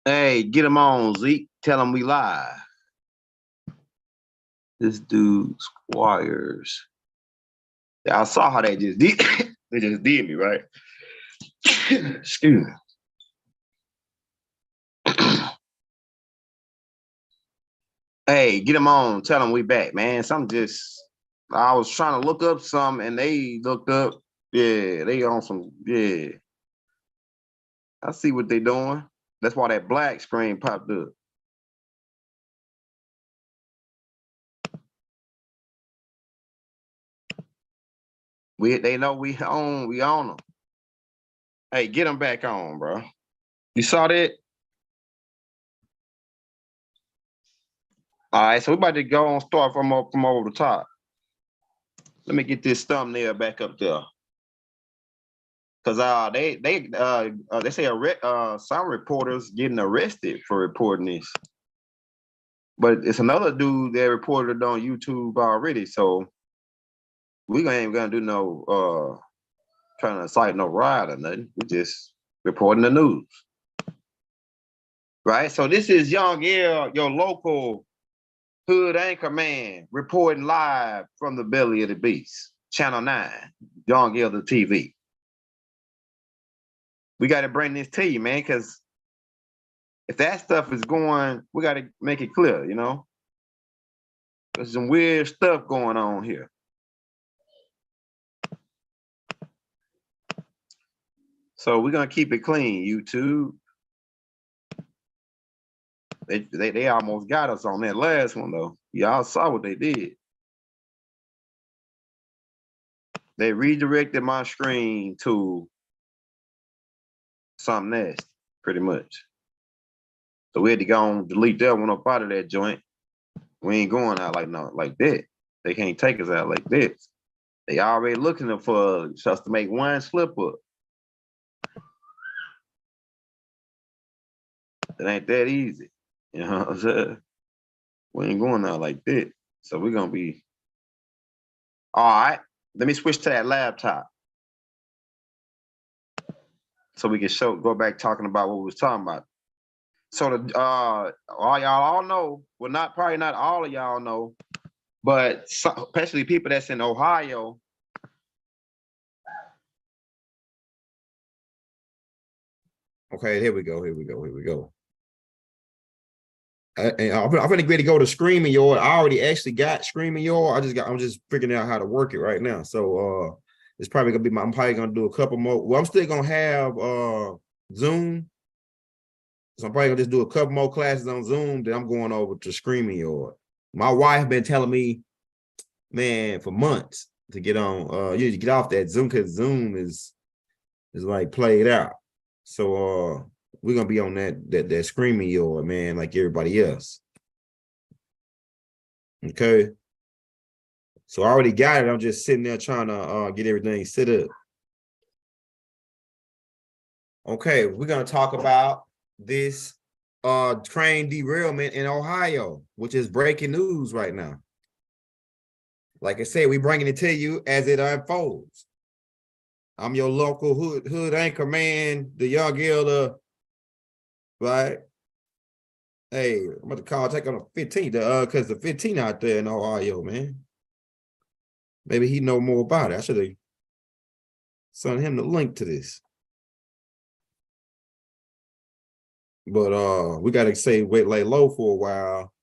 Hey, get him on, Zeke. Tell him we live. This dude Squires. Yeah, I saw how they just did. They just did me, right? Excuse me. Hey, get him on. Tell him we back, man. I was trying to look up some and they looked up. Yeah, they on some. Yeah, I see what they doing. That's why that black screen popped up. They know we on them. Hey, get them back on, bro. You saw that? All right, so we about to go and start from over the top. Let me get this thumbnail back up there. Cause they say some reporters getting arrested for reporting this, but it's another dude that reported it on YouTube already. So we ain't gonna do no trying to cite no riot or nothing. We just reporting the news, right? So this is Young L, your local hood anchor man, reporting live from the belly of the beast, Channel 9, Young L the TV. We got to bring this to you, man, because if that stuff is going, we got to make it clear, you know? There's some weird stuff going on here. So we're going to keep it clean, YouTube. They almost got us on that last one, though. Y'all saw what they did. They redirected my screen to something nasty, pretty much. So we had to go and delete that one up out of that joint. We ain't going out like that. They can't take us out like this. They already looking for us to make one slip up. It ain't that easy. You know what I'm saying? We ain't going out like that. So we're gonna be all right. Let me switch to that laptop. So we can go back talking about what we was talking about. So all y'all all know, well, probably not all of y'all know, but especially people that's in Ohio. Okay, here we go. I'm gonna get to go to Screaming Yard. I already actually got Screaming Yard. I'm just figuring out how to work it right now. So it's probably gonna be I'm probably gonna do a couple more. Well, I'm still gonna have Zoom. So I'm probably gonna just do a couple more classes on Zoom. Then I'm going over to Screaming Yard. My wife been telling me, man, for months to get on. You get off that Zoom because Zoom is like played out. So we're gonna be on that Screaming Yard, man, like everybody else. Okay. So I already got it. I'm just sitting there trying to get everything set up. Okay, we're gonna talk about this train derailment in Ohio, which is breaking news right now. Like I said, we're bringing it to you as it unfolds. I'm your local hood anchor man, the Young Elder, right? Hey, I'm about to call, take on the 15th, because the 15 out there in Ohio, man. Maybe he know more about it. I should have sent him the link to this. But we gotta lay low for a while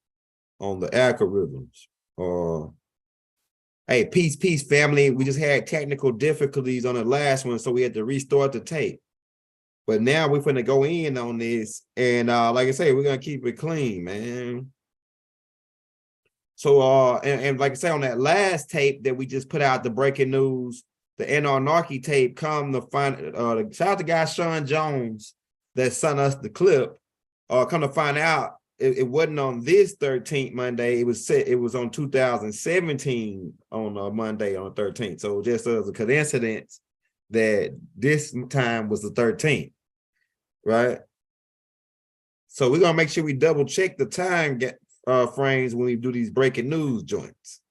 on the algorithms. Hey, peace, family. We just had technical difficulties on the last one, so we had to restart the tape. But now we're finna go in on this, and like I say, we're gonna keep it clean, man. So and like I say, on that last tape that we just put out, the breaking news, the Anarchy tape, come to find shout out to guy Sean Jones that sent us the clip. Come to find out, it wasn't on this 13th Monday. It was on 2017 on Monday on the 13th. So just as a coincidence that this time was the 13th, right? So we're gonna make sure we double check the time frames when we do these breaking news joints,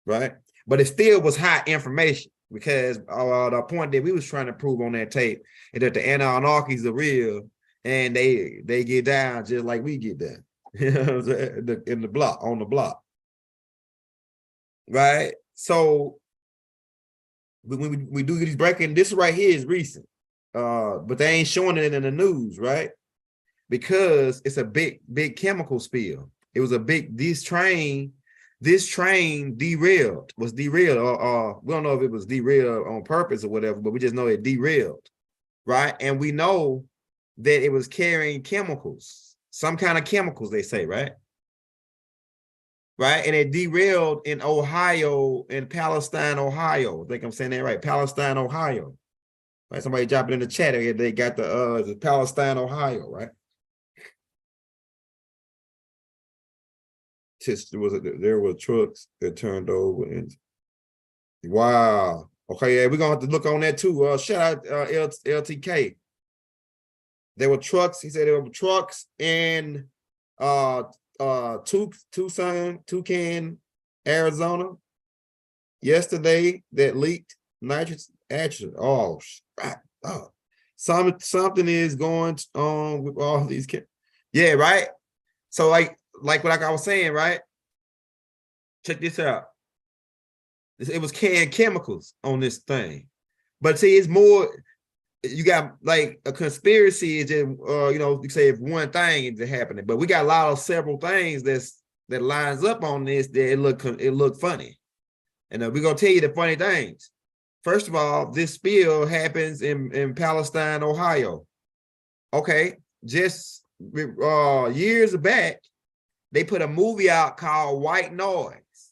right? But it still was hot information because the point that we was trying to prove on that tape is that the anarchies are real and they get down just like we get down. You know what I'm saying? In the block, on the block. Right? So when we do these breaking, this right here is recent. But they ain't showing it in the news, right? Because it's a big chemical spill. It was a big, this train derailed, was derailed, or we don't know if it was derailed on purpose or whatever, but we just know it derailed, right? And we know that it was carrying chemicals, some kind of chemicals, they say, right? Right, and it derailed in Ohio, in Palestine, Ohio. I think I'm saying that right, Palestine, Ohio. Right, somebody drop it in the chat. They got the Palestine, Ohio, right? There were trucks that turned over, and wow. Okay, yeah, we're gonna have to look on that too. Shout out LTK. There were trucks. He said there were trucks in Tucson, Arizona yesterday that leaked nitrous oxide. Oh, something is going on with all these kids. Yeah, right. So like I was saying, right? Check this out. It was canned chemicals on this thing, but see, it's more. You got like a conspiracy is just, you know, you say if one thing is happening, but we got a lot of several things that lines up on this that it look funny, and we're gonna tell you the funny things. First of all, this spill happens in Palestine, Ohio. Okay, just years back, they put a movie out called White Noise,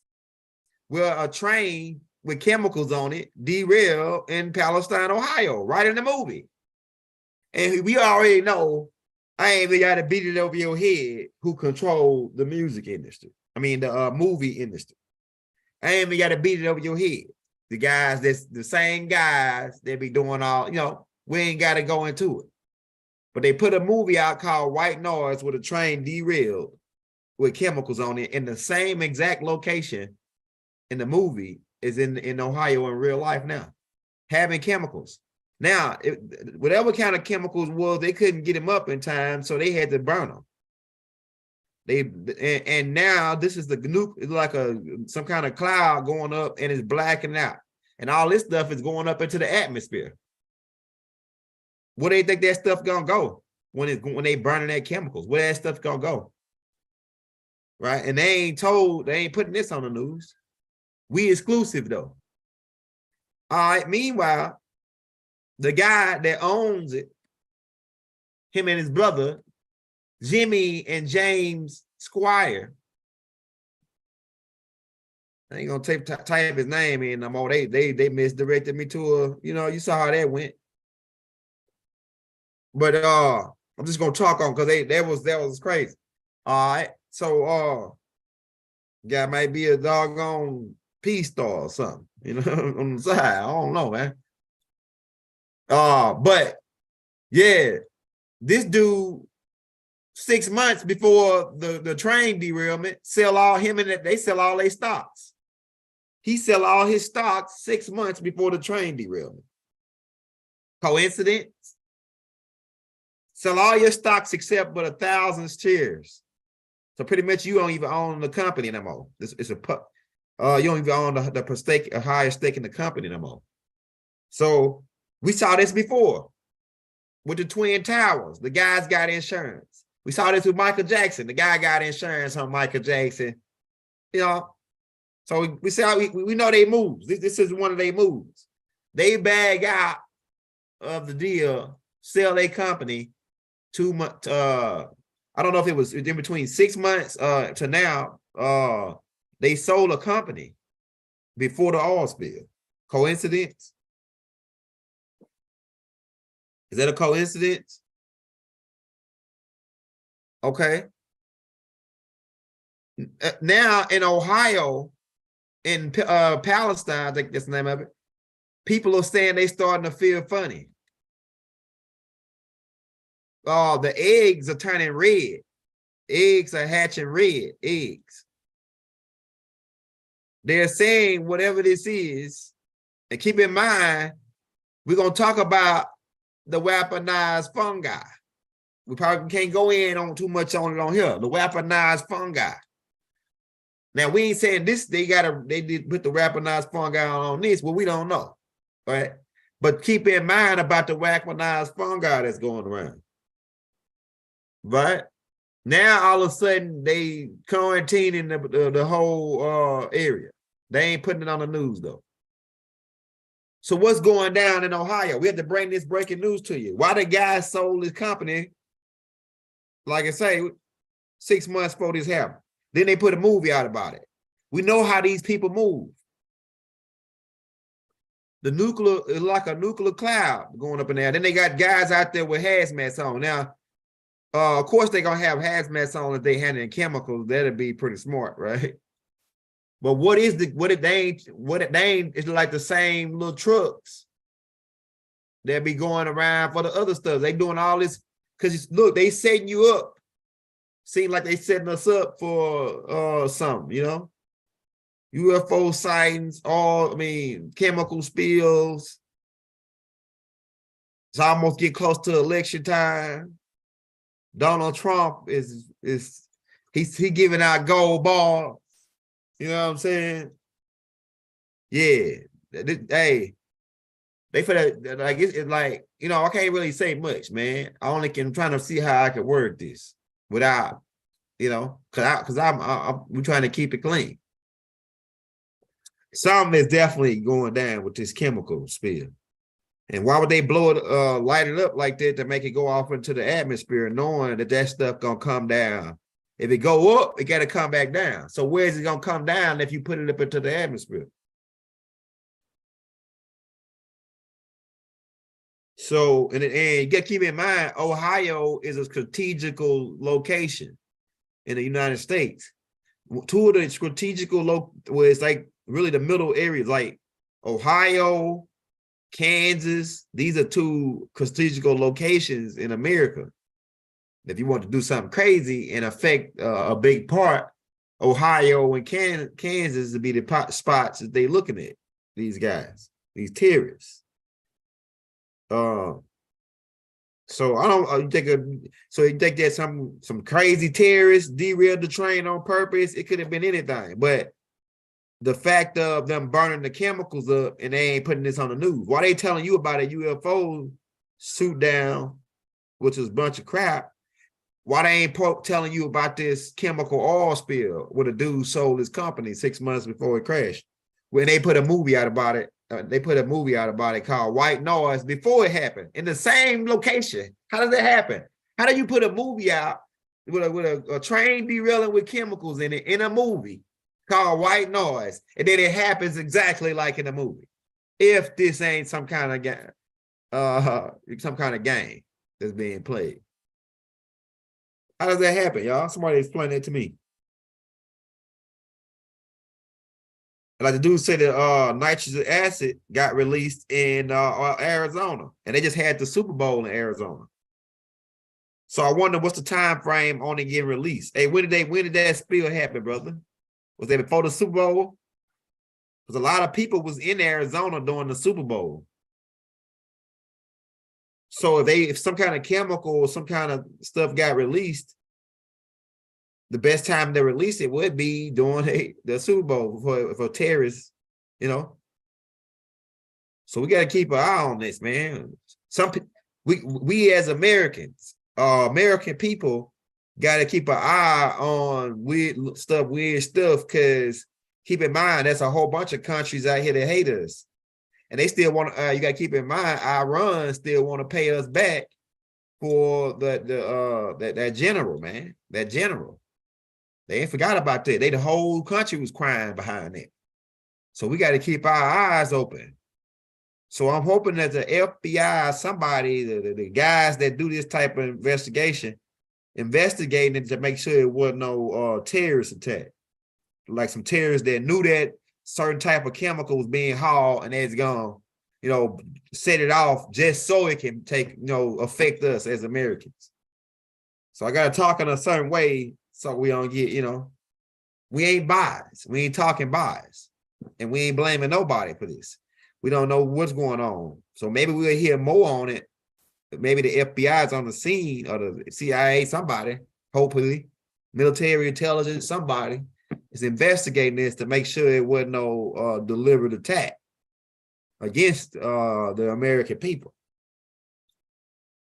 where a train with chemicals on it derailed in Palestine, Ohio, right in the movie. And we already know, I ain't even got to beat it over your head, who controlled the music industry. I mean, the movie industry. I ain't even got to beat it over your head. The guys, that's the same guys that be doing all, you know, we ain't got to go into it. But they put a movie out called White Noise, where the train derailed with chemicals on it in the same exact location in the movie is in Ohio in real life now, having chemicals. Now, whatever kind of chemicals was, they couldn't get them up in time, so they had to burn them. And now this is the nuke, it's like some kind of cloud going up, and it's blacking out, and all this stuff is going up into the atmosphere. Where do they think that stuff gonna go when they burning that chemicals? Where that stuff gonna go? Right? And they ain't putting this on the news. We exclusive though. All right. Meanwhile, the guy that owns it, him and his brother, Jimmy and James Squire, I ain't gonna type his name in no more. They misdirected me to a, you know, you saw how that went. But I'm just gonna talk on, because that was crazy. All right. So guy might be a doggone P star or something, you know, on the side. I don't know, man. But yeah, this dude, 6 months before the train derailment, they sell all their stocks. He sell all his stocks 6 months before the train derailment. Coincidence? Sell all your stocks except but 1,000 shares. So pretty much you don't even own the company no more. It's a you don't even own a higher stake in the company no more. So we saw this before with the Twin Towers. The guys got insurance. We saw this with Michael Jackson. The guy got insurance on Michael Jackson. You know, so we see how we know they moves. This is one of their moves. They bag out of the deal, sell their company 2 months. I don't know if it was in between 6 months to now. They sold a company before the oil spill. Coincidence? Is that a coincidence? Okay. Now in Ohio, in Palestine, I think that's the name of it, people are saying they starting to feel funny. Oh, the eggs are turning red. Eggs are hatching red eggs. They're saying whatever this is, and keep in mind, we're going to talk about the weaponized fungi. We probably can't go in on too much on it on here. The weaponized fungi. Now we ain't saying this. They did put the weaponized fungi on this. Well, we don't know, right? But keep in mind about the weaponized fungi that's going around, right? Now all of a sudden they quarantining the whole area. They ain't putting it on the news though. So what's going down in Ohio? We have to bring this breaking news to you. Why the guy sold his company, like I say, 6 months before this happened. Then they put a movie out about it. We know how these people move. The nuclear is like a nuclear cloud going up in there. Then they got guys out there with hazmats on. Now, of course, they're gonna have hazmats on if they handling chemicals. That'd be pretty smart, right? But what is the what it ain't it's like the same little trucks that be going around for the other stuff. They doing all this because look, they setting you up. Seem like they setting us up for something, you know. UFO sightings, chemical spills. It's almost get close to election time. Donald Trump is he giving out gold bars. You know what I'm saying? Yeah. Hey, they for that, like it's like, you know, I can't really say much, man. I only can trying to see how I can word this without, you know, because we're trying to keep it clean. Something is definitely going down with this chemical spill. And why would they blow it, light it up like that to make it go off into the atmosphere, knowing that that stuff gonna come down? If it go up, it got to come back down. So where is it gonna come down if you put it up into the atmosphere? So, and you got to keep in mind, Ohio is a strategical location in the United States. Two of the strategical where it's like really the middle areas, like Ohio, Kansas. These are two strategical locations in America. If you want to do something crazy and affect a big part, Ohio and Kansas would be the spots that they looking at. These guys, these terrorists. So I don't you think that some crazy terrorists derailed the train on purpose? It could have been anything, but the fact of them burning the chemicals up and they ain't putting this on the news. Why they telling you about a UFO shoot down, which is a bunch of crap? Why they ain't telling you about this chemical oil spill where the dude sold his company 6 months before it crashed? When they put a movie out about it, called White Noise before it happened in the same location. How does that happen? How do you put a movie out with a train derailing with chemicals in it in a movie called White Noise, and then it happens exactly like in the movie? If this ain't some kind of game that's being played. How does that happen, y'all? Somebody explain that to me. Like the dude said that nitrous acid got released in Arizona, and they just had the Super Bowl in Arizona. So I wonder what's the time frame on it getting released. Hey, when did that spill happen, brother? Was that before the Super Bowl? Because a lot of people was in Arizona during the Super Bowl. So if some kind of chemical or some kind of stuff got released, the best time to release it would be during the Super Bowl for terrorists, you know. So we got to keep an eye on this, man. We as Americans, American people, got to keep an eye on weird stuff, because keep in mind that's a whole bunch of countries out here that hate us, and they still want to. You got to keep in mind, Iran still want to pay us back for that general, man, that general. They ain't forgot about that. The whole country was crying behind it. So we got to keep our eyes open. So I'm hoping that the FBI, somebody, the guys that do this type of investigating it to make sure it wasn't no terrorist attack. Like some terrorists that knew that certain type of chemical was being hauled and it's gonna, set it off just so it can affect us as Americans. So I got to talk in a certain way so we don't get, we ain't biased. We ain't talking bias. And we ain't blaming nobody for this. We don't know what's going on. So maybe we'll hear more on it maybe the FBI is on the scene, or the CIA, somebody, hopefully, military intelligence, somebody is investigating this to make sure it wasn't no deliberate attack against the American people.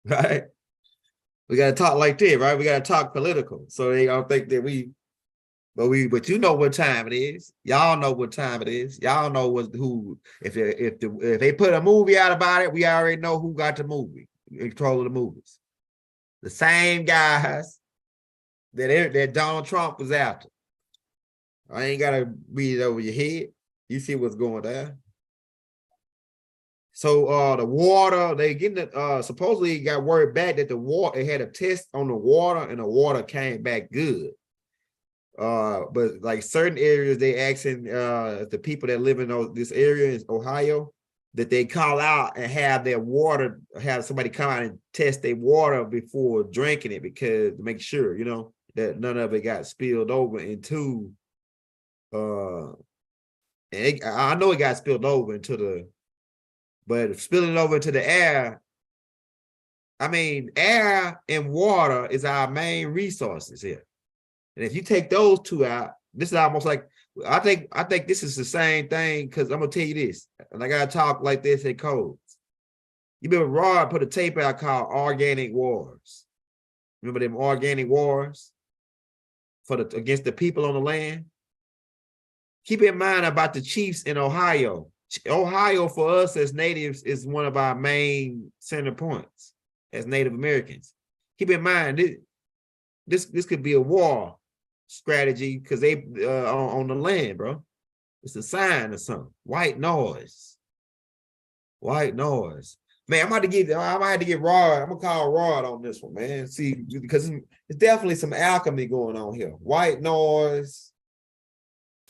Right? We got to talk like this, right? We got to talk political, so they don't think that but you know what time it is. Y'all know what time it is. Y'all know who. If they put a movie out about it, we already know who got the movie, in control of the movies. The same guys that Donald Trump was after. I ain't gotta read it over your head. You see what's going down. So the water, they getting supposedly got word back that the water, they had a test on the water, and the water came back good. But like certain areas, they asking the people that live in this area in Ohio that they call out and have their water, have somebody come out and test their water before drinking it, because to make sure, that none of it got spilled over into I know it got spilled over into but spilling over into the air, I mean, air and water is our main resources here. And if you take those two out, this is almost like, I think this is the same thing, because I'm gonna tell you this, and I gotta talk like this in codes. You remember Rod put a tape out called Organic Wars. Remember them organic wars against the people on the land? Keep in mind about the chiefs in Ohio. Ohio for us as natives is one of our main center points as Native Americans. Keep in mind this could be a war strategy, because they on the land, bro. It's a sign or something. White noise. White noise. Man, I might have to get Rod. I'm gonna call Rod on this one, man. See, because it's definitely some alchemy going on here. White noise.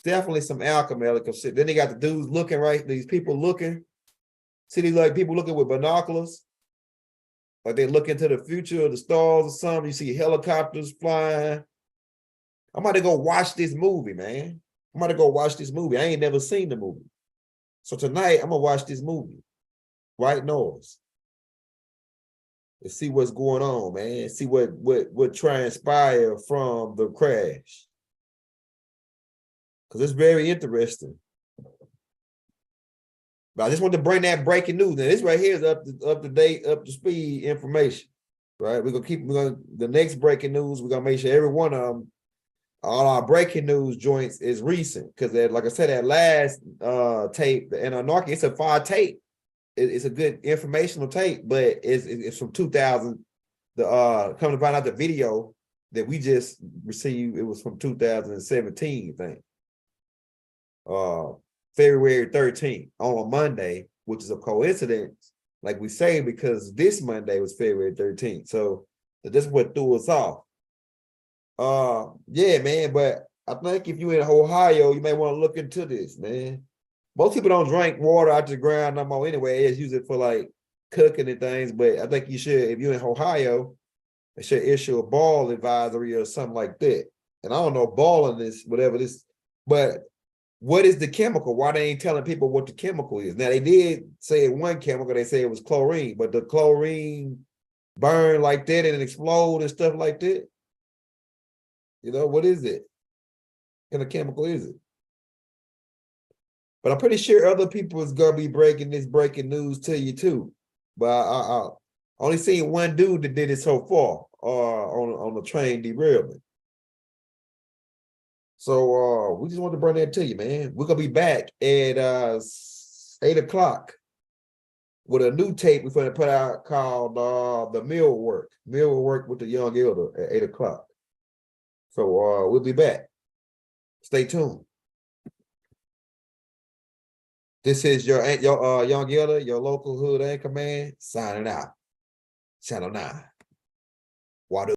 Definitely some alchemy. Then they got the dudes looking, right? These people looking. See these like people looking with binoculars. Like they look into the future of the stars or something. You see helicopters flying. I'm about to go watch this movie, man. I'm about to go watch this movie. I ain't never seen the movie. So tonight, I'm going to watch this movie. White Noise. Let's see what's going on, man. See what transpired from the crash. Because it's very interesting. But I just want to bring that breaking news. Now, this right here is up to date, up to speed information. Right? We're gonna the next breaking news, we're gonna make sure every one of them, all our breaking news joints is recent. Because like I said, that last tape, the Anarchy, it's a fire tape. It's a good informational tape, but it's from 2000. Come to find out the video that we just received, it was from 2017, I think. February 13th on a Monday, which is a coincidence, like we say, because this Monday was February 13th. So that's what threw us off. Yeah, man, but I think if you're in Ohio, you may want to look into this, man. Most people don't drink water out the ground no more anyway. They just use it for like cooking and things. But I think you should, if you're in Ohio, they should issue a ball advisory or something like that. And I don't know, balling this, whatever this, but what is the chemical? Why they ain't telling people what the chemical is? Now, they did say one chemical, they say it was chlorine, but the chlorine burn like that and explode and stuff like that. What is it? What kind of chemical is it? But I'm pretty sure other people is gonna be breaking news to you too. But I only seen one dude that did it so far on the train derailment. So we just want to bring that to you, man. We're gonna be back at 8:00 with a new tape we're gonna put out called the Mill Work with the Young Elder at 8:00. So we'll be back. Stay tuned. This is your Young Elder, your local hood anchor man, signing out. Channel 9. Wadu.